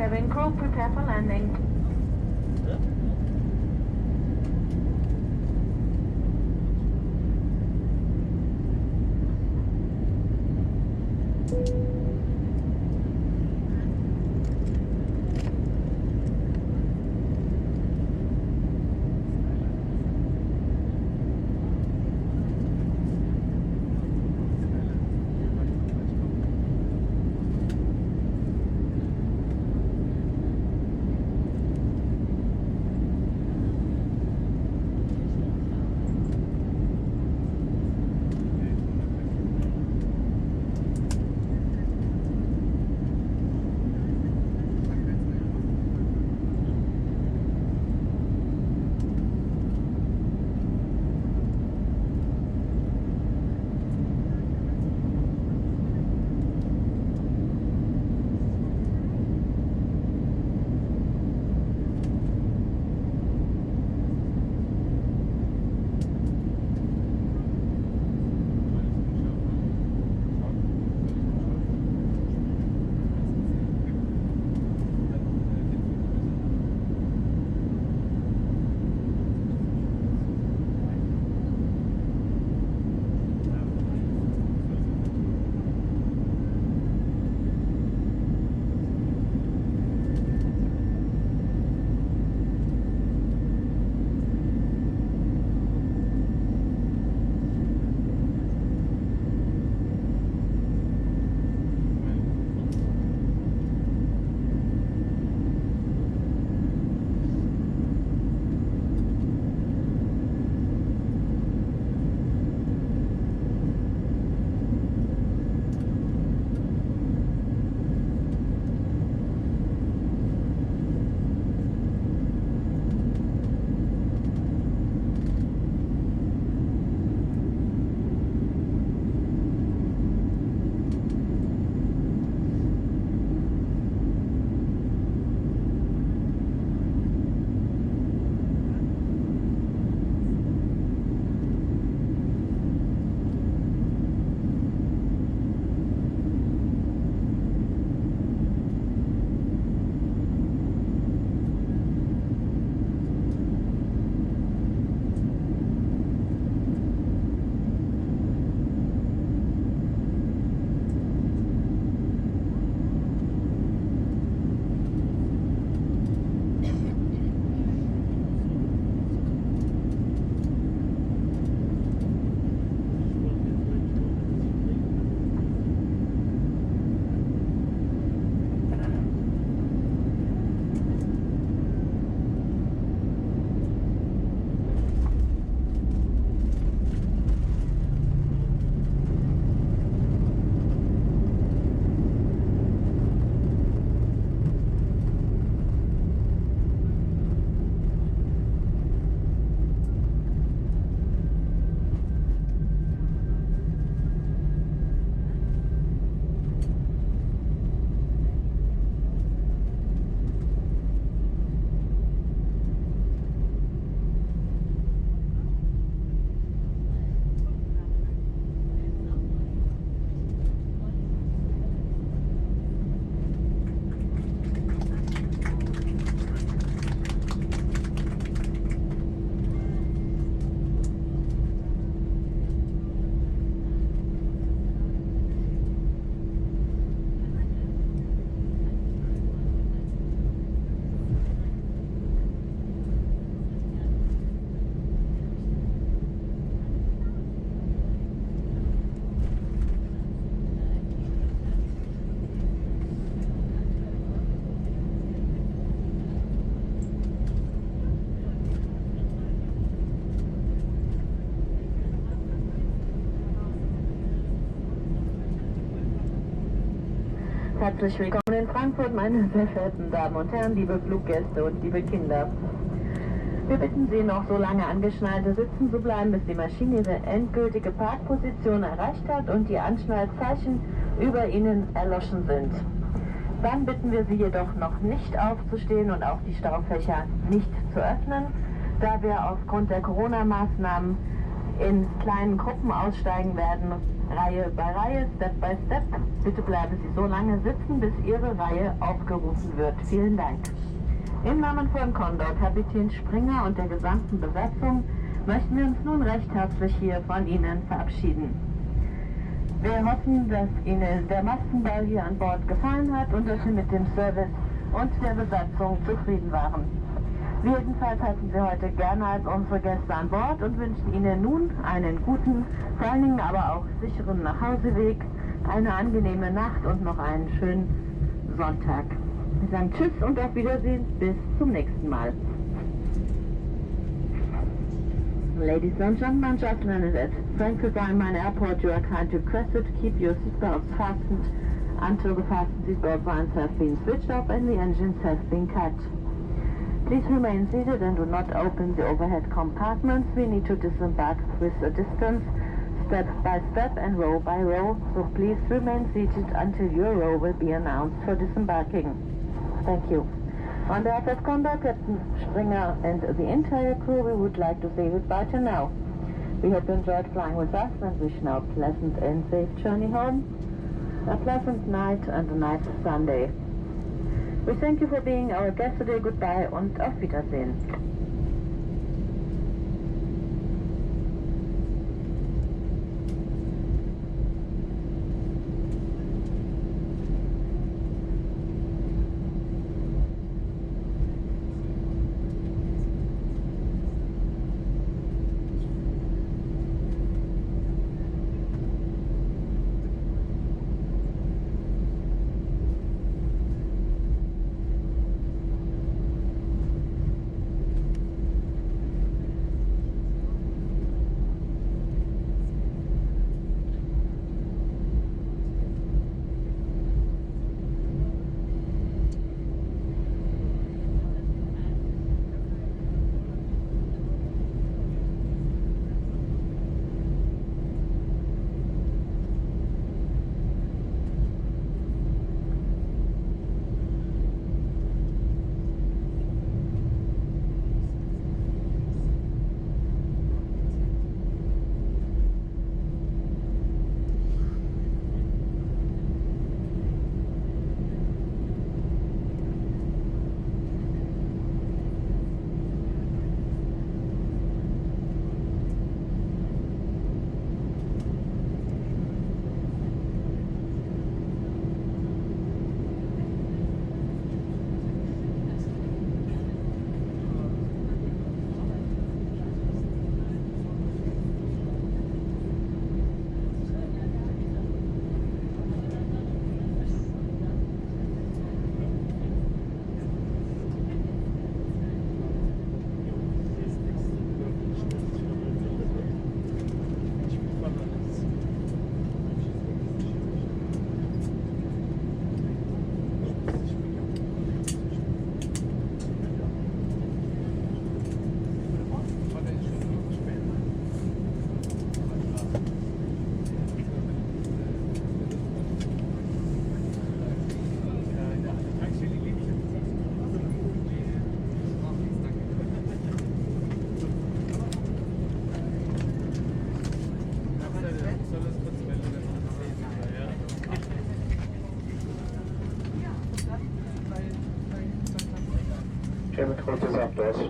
cabin crew, prepare for landing. Herzlich willkommen in Frankfurt, meine sehr verehrten Damen und Herren, liebe Fluggäste und liebe Kinder. Wir bitten Sie, noch so lange angeschnallte sitzen zu bleiben, bis die Maschine ihre endgültige Parkposition erreicht hat und die Anschnallzeichen über Ihnen erloschen sind. Dann bitten wir Sie jedoch noch nicht aufzustehen und auch die Staufächer nicht zu öffnen, da wir aufgrund der Corona-Maßnahmen in kleinen Gruppen aussteigen werden Reihe bei Reihe, Step by Step. Bitte bleiben Sie so lange sitzen, bis Ihre Reihe aufgerufen wird. Vielen Dank. Im Namen von Condor, Kapitän Springer und der gesamten Besatzung möchten wir uns nun recht herzlich hier von Ihnen verabschieden. Wir hoffen, dass Ihnen der Maskenball hier an Bord gefallen hat und dass Sie mit dem Service und der Besatzung zufrieden waren. Wir jedenfalls hatten Sie heute gerne als unsere Gäste an Bord und wünschen Ihnen nun einen guten, vor allen Dingen aber auch sicheren Nachhauseweg, eine angenehme Nacht und noch einen schönen Sonntag. Wir sagen Tschüss und auf Wiedersehen, bis zum nächsten Mal. Ladies and gentlemen, just landed at Frankfurt Rhein-Main Airport. You are kindly requested to keep your seatbelts fastened until the fasten seatbelt signs have been switched off and the engines have been cut. Please remain seated and do not open the overhead compartments. We need to disembark with a distance, step by step and row by row, so please remain seated until your row will be announced for disembarking. Thank you. On behalf of Condor, Captain Springer and the entire crew, we would like to say goodbye to now. We hope you enjoyed flying with us and wish now a pleasant and safe journey home, a pleasant night and a nice Sunday. We thank you for being our guest today. Goodbye und auf Wiedersehen. Chemical disasters.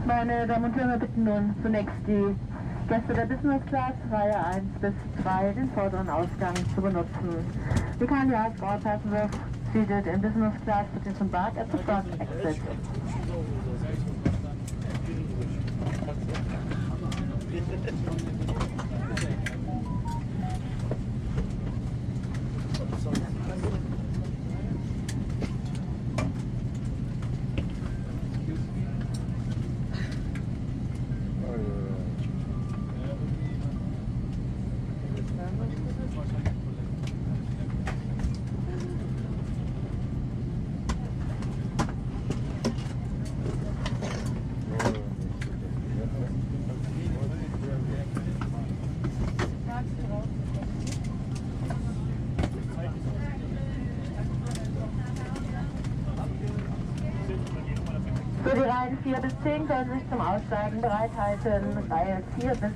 Meine Damen und Herren, wir bitten nun zunächst die Gäste der Business Class, Reihe 1 bis 2, den vorderen Ausgang zu benutzen. We kindly ask all passengers seated in business class to disembark at the front exit. Für die Reihen 4 bis 10 können Sie sich zum Aussteigen bereithalten. Reihe 4 bis 10.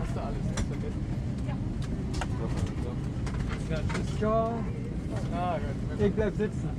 Hast du alles vergessen? Ciao. Ich bleib sitzen.